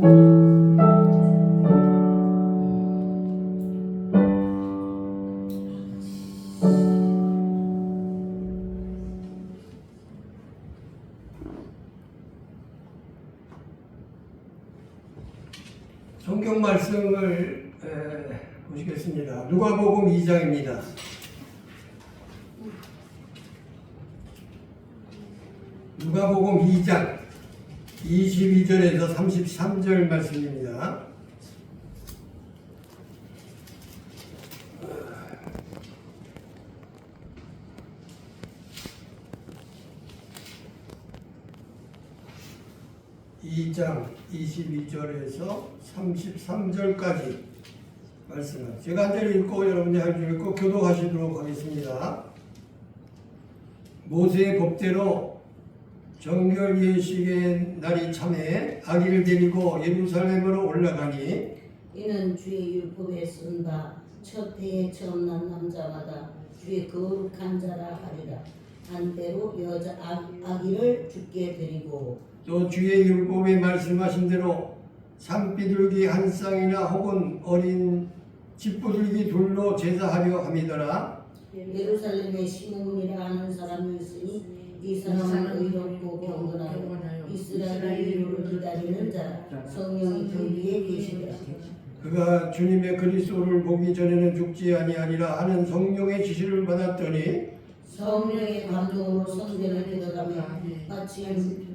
성경 말씀을 보시겠습니다. 누가복음 2장입니다. 누가복음 2장 22절에서 33절 말씀입니다. 이 장 22절에서 33절까지 말씀을 제가 한 절 읽고 여러분이 한 줄 읽고 교독하시도록 하겠습니다. 모세의 법대로 정결 예식의 날이 참에 아기를 데리고 예루살렘으로 올라가니 이는 주의 율법에 쓴 바 첫 해에 처음 난 남자마다 주의 거룩한 자라 하리라. 한때로 여자 아기를 주께 드리고 또 주의 율법에 말씀하신 대로 산비둘기 한 쌍이나 혹은 어린 집부들기 둘로 제사하려 함이더라. 예루살렘에 시몬이라 하는 사람이 있으니 이 사람은 의롭고 경건하여 이스라엘의 위로를 기다리는 자라. 성령이 그 위에 계시더라. 그가 주님의 그리스도를 보기 전에는 죽지 아니하리라 하는 성령의 지시를 받았더니 성령의 감동으로 성전에 들어가며 마치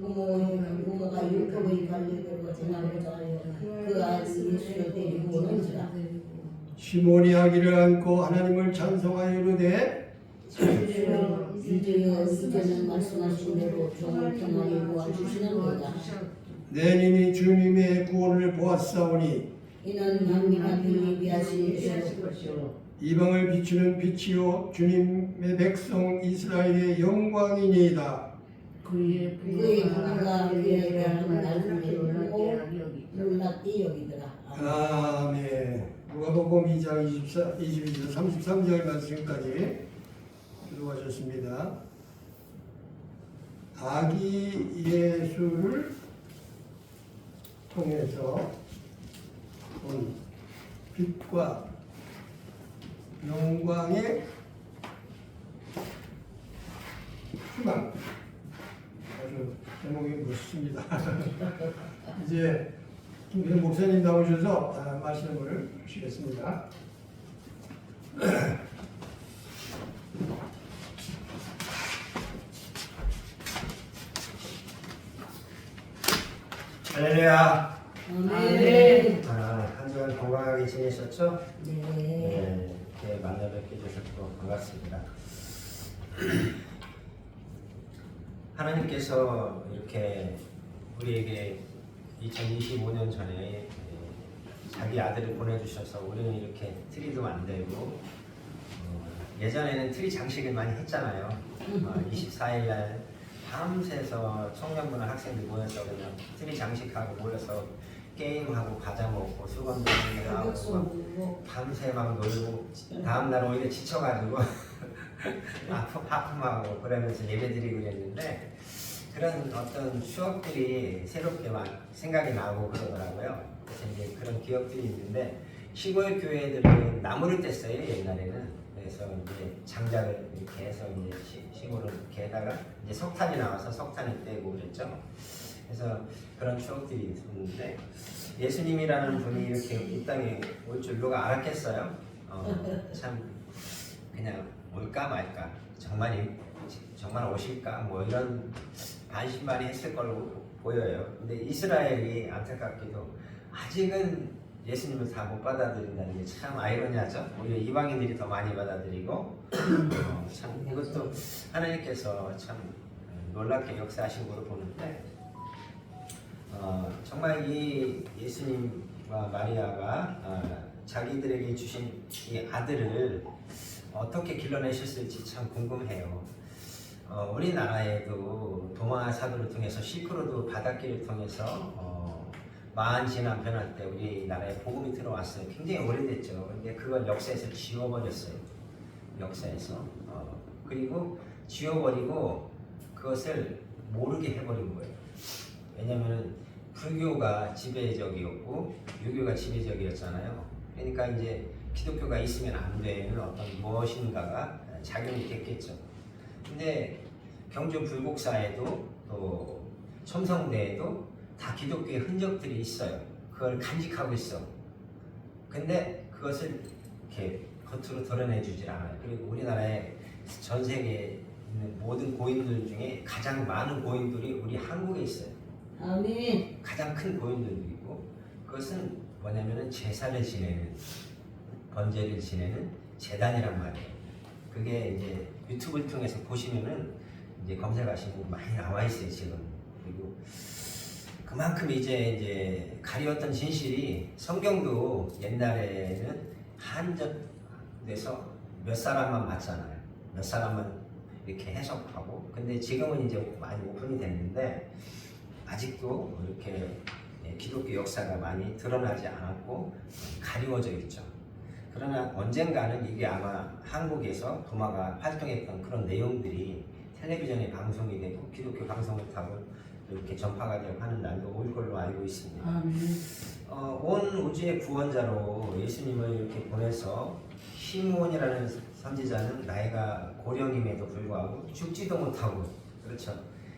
부모가 율법의 관리대로 전하고자 하여 그 아들 예수를 데리고 오는지라. 시몬이 아기를 안고 하나님을 찬송하여 이르되 주여 이제는 말씀하신 대로 종을 통하여 모아주시는도다. 내님이 주님의 구원을 보았사오니 이는 만민한테 예비하신 것이요 이방을 비추는 빛이요 주님의 백성 이스라엘의 영광이니이다. 그의 부모가 그에 대한 말씀을 놀랍게 여기더라. 아멘. 누가복음 2장 22절 33절 말씀까지 기도하셨습니다. 아기 예수를 통해서 온 빛과 영광의 희망. 아주 제목이 멋있습니다. 이제 김필 목사님 나오셔서 말씀을 하시겠습니다. 할렐루야. 아멘. 한 주간 건강하게 지내셨죠? 네. 이렇게 만나 뵙게 돼서 또 반갑습니다. 하나님께서 이렇게 우리에게 2025년 전에 자기 아들을 보내주셔서 우리는 이렇게 트리도 만들고 예전에는 트리 장식을 많이 했잖아요. 24일 날 밤새서 청년부나 학생들 모여서 그냥 트리 장식하고 모여서 게임하고 과자 먹고 수건도 하고 밤새 막 놀고 다음날 오히려 지쳐가지고 하품하고 그러면서 예배드리고 그랬는데 그런 어떤 추억들이 새롭게 막 생각이 나고 그러더라고요. 그래서 이제 그런 기억들이 있는데 시골 교회들은 나무를 뗐어요 옛날에는. 그래서 이제 장작을 이렇게 해서 이제 시골을 이렇게 해다가 이제 석탄이 나와서 석탄을 떼고 그랬죠. 그래서 그런 추억들이 있었는데 예수님이라는 분이 이렇게 이 땅에 올 줄 누가 알았겠어요? 참 그냥 올까 말까 정말 오실까 뭐 이런 반신반의 했을 걸로 보여요. 근데 이스라엘이 안타깝게도 아직은 예수님을 다 못 받아들인다는 게 참 아이러니하죠. 오히려 이방인들이 더 많이 받아들이고 참 이것도 하나님께서 참 놀랍게 역사하신 걸로 보는데 정말 이 예수님과 마리아가 자기들에게 주신 이 아들을 어떻게 길러내셨을지 참 궁금해요. 우리나라에도 동화 사도를 통해서 실크로드 바닷길을 통해서 마한 지난 변할 때 우리나라에 복음이 들어왔어요. 굉장히 오래됐죠. 근데 그걸 역사에서 지워버렸어요. 역사에서. 그리고 지워버리고 그것을 모르게 해버린 거예요. 왜냐면 불교가 지배적이었고 유교가 지배적이었잖아요. 그러니까 이제 기독교가 있으면 안 되는 어떤 무엇인가가 작용이 됐겠죠. 근데 경주 불국사에도 또 첨성대에도 다 기독교의 흔적들이 있어요. 그걸 간직하고 있어. 근데 그것을 이렇게 겉으로 드러내주질 않아요. 그리고 우리나라에 전 세계에 있는 모든 고인들 중에 가장 많은 고인들이 우리 한국에 있어요. 아멘. 가장 큰 고인들이고 그것은 뭐냐면은 제사를 지내는 번제를 지내는 재단이란 말이에요. 그게 이제 유튜브를 통해서 보시면은 이제 검색하시면 많이 나와 있어요 지금. 그리고 그만큼 이제 가리웠던 진실이 성경도 옛날에는 한정돼서 몇 사람만 봤잖아요. 몇 사람만 이렇게 해석하고. 근데 지금은 이제 많이 오픈이 됐는데 아직도 이렇게 기독교 역사가 많이 드러나지 않았고 가리워져 있죠. 그러나 언젠가는 이게 아마 한국에서 도마가 활동했던 그런 내용들이 텔레비전에 방송이 되고 기독교 방송을 타고 이렇게 전파가 되고 하는 날도 올 걸로 알고 있습니다. 아멘. 온 우주의 구원자로 예수님을 이렇게 보내서 시므온이라는 선지자는 나이가 고령임에도 불구하고 죽지도 못하고, 그렇죠?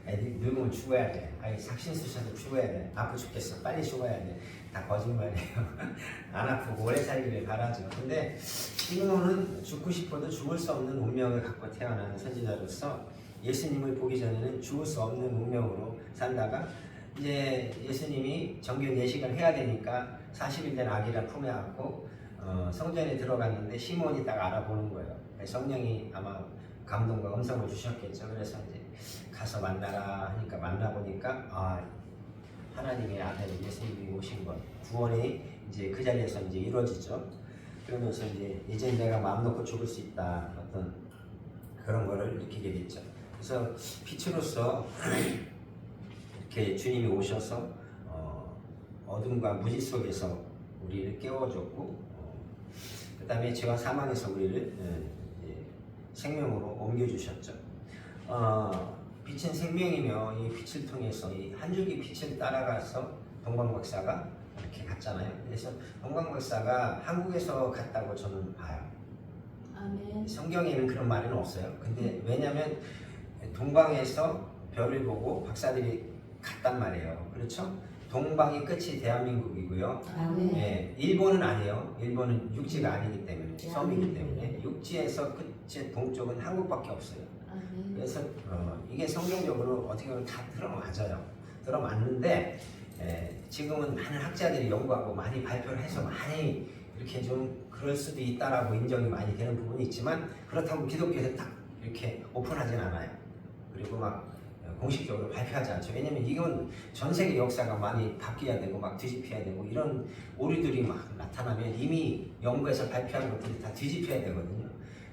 늙으면 죽어야 돼. 삭신수셔서 죽어야 돼. 아프 죽겠어. 빨리 죽어야 돼. 다 거짓말이에요. 안 아프고 오래 살기를 바라죠. 근데 시므온은 죽고 싶어도 죽을 수 없는 운명을 갖고 태어난 선지자로서 예수님을 보기 전에는 죽을 수 없는 운명으로 살다가 이제 예수님이 정규 내식을 해야 되니까 40일 된 아기를 품에 안고 성전에 들어갔는데 시므온이 딱 알아보는 거예요. 성령이 아마 감동과 음성을 주셨겠죠. 그래서 이제 가서 만나라 하니까 만나보니까 하나님의 아들 예수님이 오신 것, 구원이 이제 그 자리에서 이제 이루어지죠. 그러면서 이제 내가 마음 놓고 죽을 수 있다, 어떤 그런 거를 느끼게 됐죠. 그래서 빛으로서 이렇게 주님이 오셔서 어둠과 무지 속에서 우리를 깨워줬고, 그 다음에 죄와 사망에서 우리를 생명으로 옮겨주셨죠. 빛은 생명이며 이 빛을 통해서 이 한 줄기 빛을 따라가서 동방박사가 이렇게 갔잖아요. 그래서 동방박사가 한국에서 갔다고 저는 봐요. 아멘. 성경에는 그런 말은 없어요. 근데 왜냐하면 동방에서 별을 보고 박사들이 갔단 말이에요. 그렇죠? 동방이 끝이 대한민국이고요. 아멘. 예, 일본은 아니에요. 일본은 육지가 아니기 때문에, 섬이기 때문에 육지에서 끝의 동쪽은 한국밖에 없어요. 아멘. 그래서 이게 성경적으로 어떻게 보면 다 들어맞아요. 들어맞는데 지금은 많은 학자들이 연구하고 많이 발표를 해서 많이 이렇게 좀 그럴 수도 있다라고 인정이 많이 되는 부분이 있지만, 그렇다고 기독교에서 딱 이렇게 오픈하진 않아요. 그리고 막 공식적으로 발표하지 않죠. 왜냐면 이건 전 세계 역사가 많이 바뀌어야 되고 막 뒤집혀야 되고 이런 오류들이 막 나타나면 이미 연구해서 발표한 것들이 다 뒤집혀야 되거든요.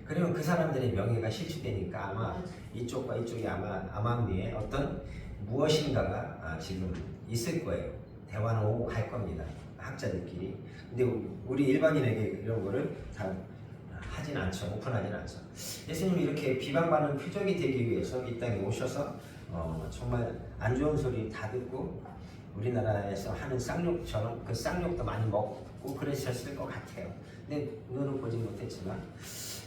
그러면 그 사람들의 명예가 실추되니까 아마 이쪽과 이쪽이 아마 암암리에 어떤 무엇인가가 지금 있을 거예요. 대화는 오고 갈 겁니다. 학자들끼리. 근데 우리 일반인에게 이런 거를 다 하진 않죠. 오픈하진 않죠. 예수님이 이렇게 비방받는 표적이 되기 위해서 이 땅에 오셔서 정말 안 좋은 소리 다 듣고 우리나라에서 하는 쌍욕처럼 그 쌍욕도 많이 먹고 그러셨을 것 같아요. 근데 눈은 보지 못했지만,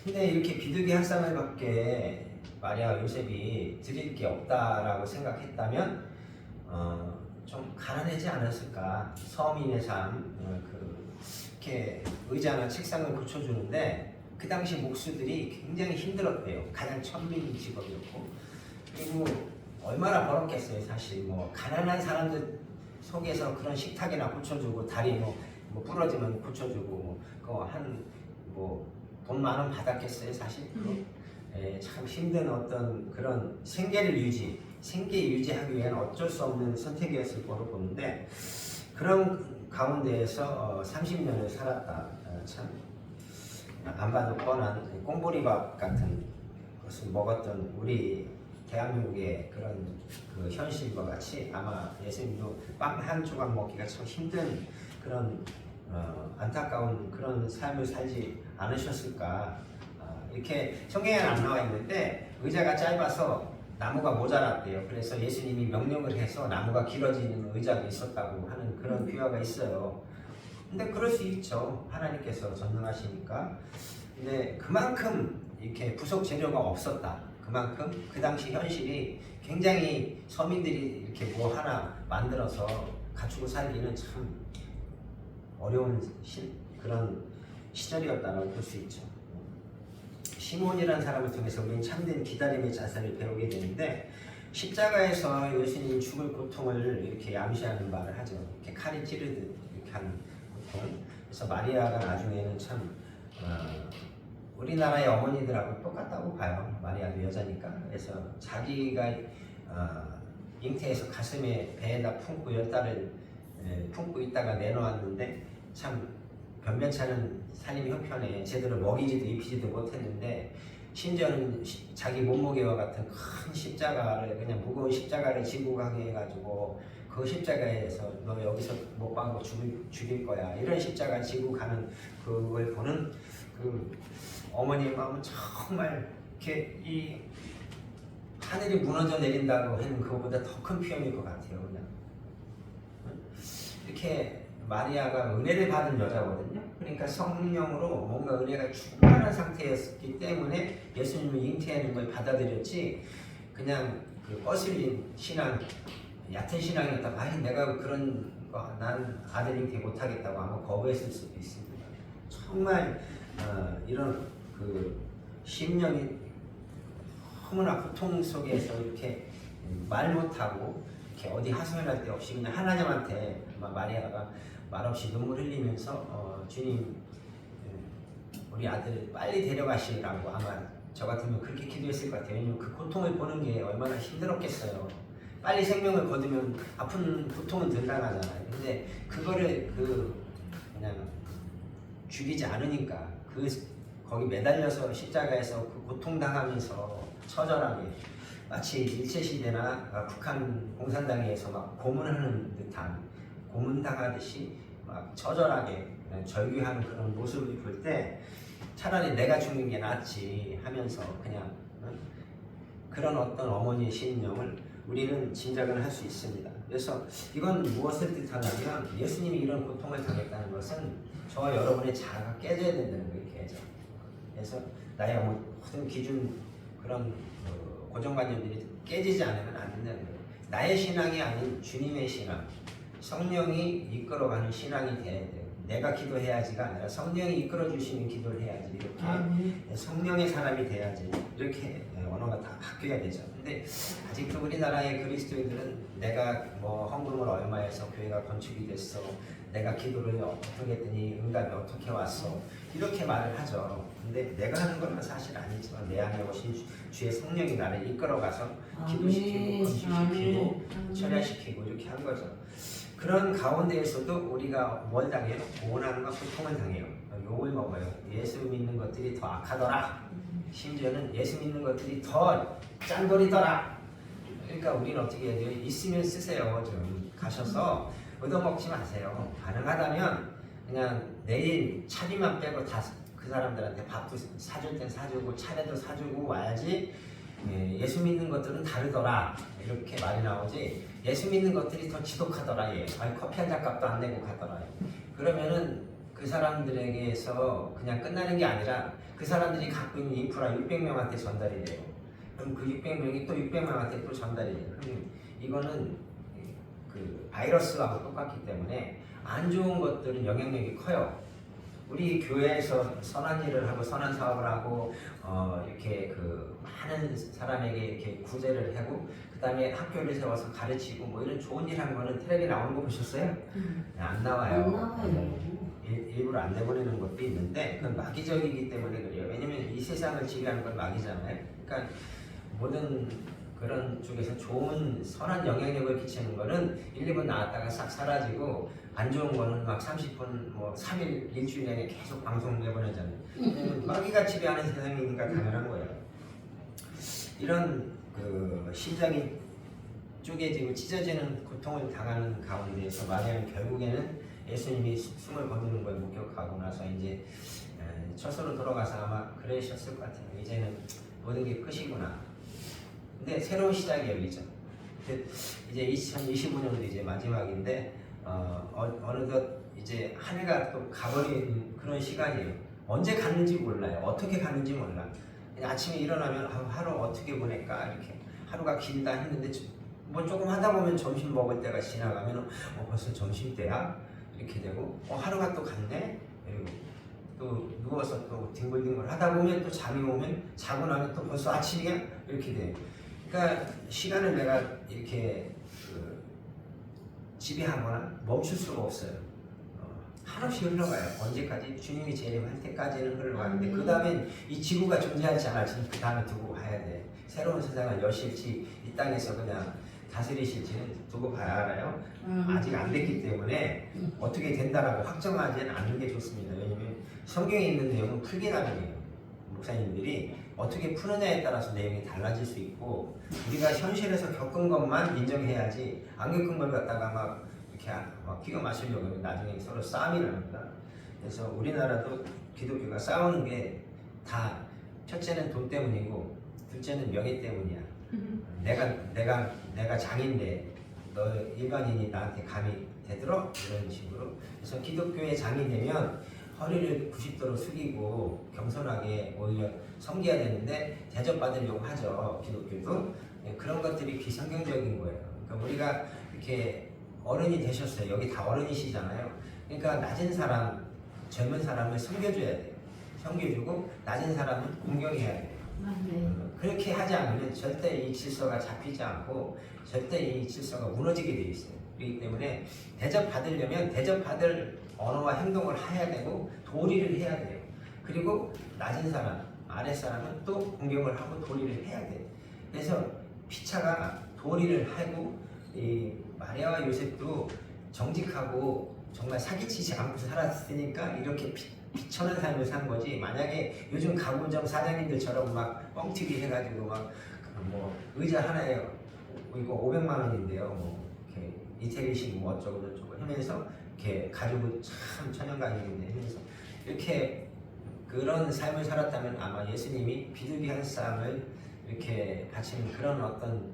근데 이렇게 비둘기 한 쌍알밖에 마리아 요셉이 드릴 게 없다라고 생각했다면 좀 가난하지 않았을까. 서민의 삶, 이렇게 의자나 책상을 고쳐주는데 그 당시 목수들이 굉장히 힘들었대요. 가장 천민 직업이었고, 그리고 얼마나 벌었겠어요. 사실 뭐 가난한 사람들 속에서 그런 식탁이나 고쳐주고 다리 뭐 부러지면 고쳐주고 돈 많으면 받았겠어요. 사실 참 힘든 어떤 그런 생계 유지하기 위한 어쩔 수 없는 선택이었을 거로 보는데, 그런 가운데에서 30년을 살았다. 참 안 봐도 뻔한 꽁보리밥 같은 것을 먹었던 우리 대한민국의 그런 그 현실과 같이 아마 예수님도 빵 한 조각 먹기가 참 힘든 그런 안타까운 그런 삶을 살지 않으셨을까. 이렇게 성경에는 안 나와 있는데 의자가 짧아서 나무가 모자랐대요. 그래서 예수님이 명령을 해서 나무가 길어지는 의자도 있었다고 하는 그런 비유가 있어요. 근데 그럴 수 있죠. 하나님께서 전능하시니까. 근데 그만큼 이렇게 부속 재료가 없었다. 그만큼 그 당시 현실이 굉장히 서민들이 이렇게 뭐 하나 만들어서 갖추고 살기는 참 어려운 그런 시절이었다고 볼 수 있죠. 시몬이라는 사람을 통해서 우리는 참된 기다림의 자세를 배우게 되는데, 십자가에서 예수님이 죽을 고통을 이렇게 암시하는 말을 하죠. 이렇게 칼이 찌르듯 이렇게 하는 고통. 그래서 마리아가 나중에는 참 우리나라의 어머니들하고 똑같다고 봐요. 마리아도 여자니까. 그래서 자기가 잉태해서 가슴에 배에다 품고 10달을 품고 있다가 내놓았는데, 참 변변치 않은 살림 형편에 제대로 먹이지도 입히지도 못했는데, 심지어는 자기 몸무게와 같은 큰 십자가를, 그냥 무거운 십자가를 지고 가게 해가지고 그 십자가에서 너 여기서 못 박고 죽일 거야, 이런 십자가 지고 가는 그걸 보는 그 어머니의 마음은 정말 이렇게 이 하늘이 무너져 내린다고 하는 그것보다 더 큰 표현일 것 같아요. 그냥 이렇게 마리아가 은혜를 받은 여자거든요. 그러니까 성령으로 뭔가 은혜가 충만한 상태였기 때문에 예수님을 잉태하는 걸 받아들였지, 그냥 그 거슬린 신앙, 얕은 신앙이었다가 아니 내가 그런 거 난 아들 잉태 못하겠다고 아마 거부했을 수도 있습니다. 정말 이런 그 심령이 너무나 고통 속에서 이렇게 말 못하고 이렇게 어디 하소연할 데 없이 그냥 하나님한테 마리아가 말없이 눈물 흘리면서 주님 우리 아들을 빨리 데려가시라고, 아마 저 같으면 그렇게 기도했을 것 같아요. 왜냐면 그 고통을 보는 게 얼마나 힘들었겠어요. 빨리 생명을 거두면 아픈 고통은 덜 당하잖아요. 근데 그거를 그냥 죽이지 않으니까 거기 매달려서 십자가에서 그 고통당하면서 처절하게, 마치 일제시대나 북한 공산당에서 막 고문하는 듯한, 고문당하듯이 막 처절하게 절규하는 그런 모습을 볼 때 차라리 내가 죽는 게 낫지 하면서 그냥 그런 어떤 어머니의 심령을 우리는 짐작을 할 수 있습니다. 그래서 이건 무엇을 뜻하냐면, 예수님이 이런 고통을 당했다는 것은 저와 여러분의 자아가 깨져야 된다는 거예요. 깨져. 그래서 나의 모든 기준, 그런 고정관념들이 깨지지 않으면 안 된다는 거예요. 나의 신앙이 아닌 주님의 신앙, 성령이 이끌어가는 신앙이 돼야 돼요. 내가 기도해야지가 아니라 성령이 이끌어주시는 기도를 해야지, 이렇게 성령의 사람이 돼야지, 이렇게 언어가 다 바뀌어야 되죠. 근데 아직도 우리나라의 그리스도인들은 내가 뭐 헌금을 얼마 해서 교회가 건축이 됐어, 내가 기도를 어떻게 했더니 응답이 어떻게 왔어, 이렇게 말을 하죠. 근데 내가 하는 건 사실 아니지만 내 안에 오신 주의 성령이 나를 이끌어가서 기도시키고 건축시키고 철야시키고 이렇게 한 거죠. 그런 가운데에서도 우리가 뭘 당해요? 고난과 고통을 당해요. 욕을 먹어요. 예수 믿는 것들이 더 악하더라. 심지어는 예수 믿는 것들이 더 짠돌이더라. 그러니까 우리는 어떻게 해야 돼요? 있으면 쓰세요. 좀 가셔서 얻어먹지 마세요. 가능하다면 그냥 내일 차비만 빼고 다 그 사람들한테 밥도 사줄 땐 사주고 차례도 사주고 와야지. 예수 믿는 것들은 다르더라, 이렇게 말이 나오지, 예수 믿는 것들이 더 지독하더라, 아니 커피 한 잔 값도 안 내고 가더라. 그러면은 그 사람들에게서 그냥 끝나는 게 아니라 그 사람들이 갖고 있는 인프라 600명한테 전달이 돼요. 그럼 그 600명이 또 600명한테 또 전달이 돼요. 그럼 이거는 그 바이러스하고 똑같기 때문에 안 좋은 것들은 영향력이 커요. 우리 교회에서 선한 일을 하고 선한 사업을 하고 이렇게 그 많은 사람에게 이렇게 구제를 하고 그 다음에 학교를 세워서 가르치고 뭐 이런 좋은 일 하는 거는 텔레비에 나오는 거 보셨어요? 안 나와요. 안 나와요. 일부러 안 내보내는 것도 있는데 그건 마귀적이기 때문에 그래요. 왜냐면 이 세상을 지배하는 건 마귀잖아요. 그러니까 모든 그런 쪽에서 좋은 선한 영향력을 끼치는 거는 1, 2분 나왔다가 싹 사라지고, 안 좋은 거는 막 30분, 뭐 3일, 일주일 내내 계속 방송 내보내잖아요. 마귀가 지배하는 세상이니까 당연한 거예요. 이런 그 심장이 쪼개지고 찢어지는 고통을 당하는 가운데에서 마리아는 결국에는 예수님이 숨을 거두는 걸 목격하고 나서 이제 처소로 돌아가서 아마 그러셨을 것 같아요. 이제는 모든 게 끝이구나. 근데 새로운 시작이 열리죠. 이제 2025년도 이제 마지막인데 어느덧 이제 한 해가 또 가버린 그런 시간이에요. 언제 갔는지 몰라요. 어떻게 갔는지 몰라. 그냥 아침에 일어나면 하루 어떻게 보낼까 이렇게 하루가 길다 했는데 뭐 조금 하다 보면 점심 먹을 때가 지나가면 벌써 점심때야 이렇게 되고 하루가 또 갔네. 그리고 또 누워서 또 뒹굴뒹굴 하다 보면 또 잠이 오면 자고 나면 또 벌써 아침이야 이렇게 돼요. 그러니까 시간을 내가 이렇게 지배하거나 멈출 수가 없어요. 한없이 흘러가요. 언제까지? 주님이 재림할 때까지는 흘러가는데 그 다음엔 이 지구가 존재하지 않을지 그 다음에 두고 봐야 돼. 새로운 세상을 여실지 이 땅에서 그냥 다스리실지는 두고 봐야 알아요. 아직 안 됐기 때문에 어떻게 된다라고 확정하지는 않는 게 좋습니다. 왜냐면 성경에 있는 내용은 풀게 나중이에요. 목사님들이 어떻게 푸느냐에 따라서 내용이 달라질 수 있고 우리가 현실에서 겪은 것만 인정해야지 안 겪은 걸 갖다가 막 이렇게 막 기가 마시려고 하면 나중에 서로 싸움이 납니다. 그래서 우리나라도 기독교가 싸우는 게 다 첫째는 돈 때문이고 둘째는 명예 때문이야. 내가 장인데 너 일반인이 나한테 감히 대들어? 이런 식으로. 그래서 기독교의 장이 되면 허리를 90도로 숙이고 겸손하게 오히려 섬겨야 되는데 대접받으려고 하죠. 기독교도. 그런 것들이 비성경적인 거예요. 그러니까 우리가 이렇게 어른이 되셨어요. 여기 다 어른이시잖아요. 그러니까 낮은 사람, 젊은 사람을 섬겨줘야 돼요. 섬겨주고 낮은 사람은 공경해야 돼요. 그렇게 하지 않으면 절대 이 질서가 잡히지 않고 절대 이 질서가 무너지게 돼 있어요. 그렇기 때문에 대접받으려면 대접받을 언어와 행동을 해야 되고 도리를 해야 돼요. 그리고 낮은 사람, 아랫사람은 또 공경을 하고 도리를 해야 돼요. 그래서 피차가 도리를 하고 이 마리아와 요셉도 정직하고 정말 사기치지 않고 살았으니까 이렇게 비천한 삶을 산 거지. 만약에 요즘 가구점 사장님들처럼 막 뻥튀기 해가지고 막 뭐 의자 하나에 이거 500만 원인데요. 뭐 이렇게 이태리식 뭐 어쩌고 저쩌고 하면서 이렇게 가지고 참 천연가인인데 하면서 이렇게 그런 삶을 살았다면 아마 예수님이 비둘기한 쌈을 이렇게 바치는 그런 어떤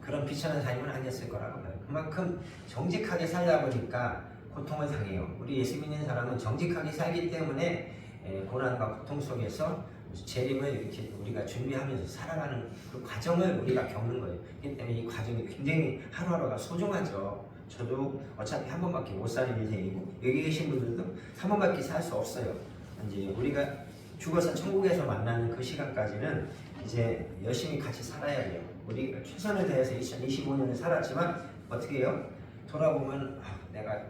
그런 비천한 삶은 아니었을 거라고 봐요. 그만큼 정직하게 살다 보니까 고통을 당해요. 우리 예수 믿는 사람은 정직하게 살기 때문에 고난과 고통 속에서 재림을 이렇게 우리가 준비하면서 살아가는 그 과정을 우리가 겪는 거예요. 그렇기 때문에 이 과정이 굉장히 하루하루가 소중하죠. 저도 어차피 한 번밖에 못 사는 인생이고 여기 계신 분들도 한 번밖에 살 수 없어요. 이제 우리가 죽어서 천국에서 만나는 그 시간까지는 이제 열심히 같이 살아야 돼요. 우리가 최선을 다해서 2025년을 살았지만 어떻게 해요? 돌아보면 내가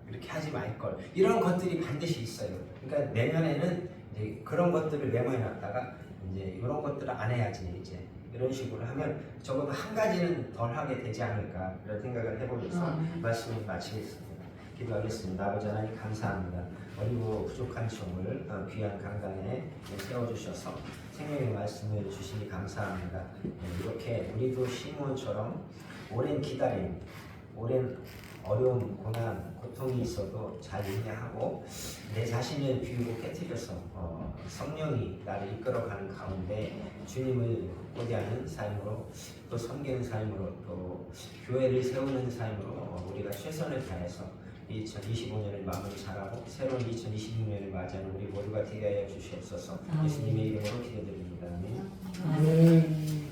이렇게 하지 말걸 이런 것들이 반드시 있어요. 그러니까 내년에는 이제 그런 것들을 메모해놨다가 이제 이런 것들을 안 해야지 이제 이런 식으로 하면 적어도 한 가지는 덜 하게 되지 않을까 이런 생각을 해보면서 말씀을 마치겠습니다. 기도하겠습니다. 아버지 하나님 감사합니다. 어리고 부족한 종을 귀한 강단에 세워주셔서 생명의 말씀을 주시니 감사합니다. 이렇게 우리도 시몬처럼 오랜 기다림, 오랜 어려움, 고난, 고통이 있어도 잘 인내하고 내 자신을 비우고 깨트려서 성령이 나를 이끌어가는 가운데 주님을 고대하는 삶으로 또 섬기는 삶으로 또 교회를 세우는 삶으로 우리가 최선을 다해서 2025년을 마무리 잘하고 새로운 2026년을 맞이하는 우리 모두가 되게 하여 주시옵소서. 예수님의 이름으로 기도드립니다. 아멘.